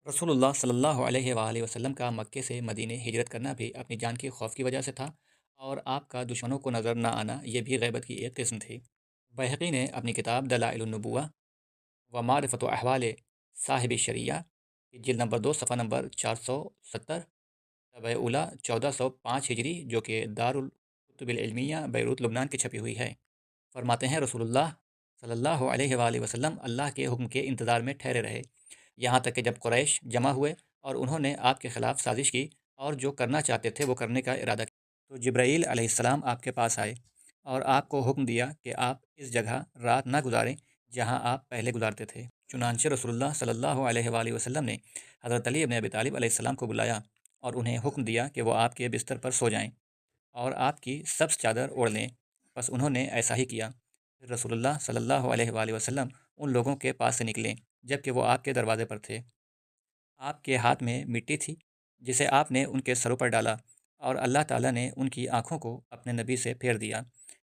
रसूलुल्लाह सल्लल्लाहु अलैहि वसल्लम का मक्के से मदीने हिजरत करना भी अपनी जान के खौफ की वजह से था। और आपका दुश्मनों को नज़र न आना ये भी गैबत की एक किस्म थी। बैहक़ी ने अपनी किताब दलाइलुन्नुबुव्वा व मारिफत अहवाल साहिब शरिया की जिल्द नंबर 2 सफ़ा नंबर 470 रबीउल उला 1405 हिजरी, जो कि दारुल कुतुबिल इल्मिया बैरूत लुबनान की छपी हुई है, फरमाते हैं रसूलुल्लाह सल्लल्लाहु अलैहि वसल्लम अल्लाह के हुक्म के इंतज़ार में ठहरे रहे, यहाँ तक कि जब कुरैश जमा हुए और उन्होंने आपके ख़िलाफ़ साजिश की और जो करना चाहते थे वो करने का इरादा किया, तो जिब्राईल अलैहिस्सलाम आपके पास आए और आपको हुक्म दिया कि आप इस जगह रात ना गुजारें जहाँ आप पहले गुजारते थे। चुनांचे रसूलुल्लाह सल्लल्लाहु अलैहि वसल्लम ने हज़रत अली इब्न अबी तालिब अलैहिस्सलाम को बुलाया और उन्हें हुक्म दिया कि वो आपके बिस्तर पर सो जाएं और आपकी सब्ज़ चादर ओढ़ लें। बस उन्होंने ऐसा ही किया। फिर रसूलुल्लाह सल्लल्लाहु अलैहि वसल्लम उन लोगों के पास से निकले जबकि वो आपके दरवाज़े पर थे। आपके हाथ में मिट्टी थी जिसे आपने उनके सरों पर डाला और अल्लाह ताला ने उनकी आँखों को अपने नबी से फेर दिया।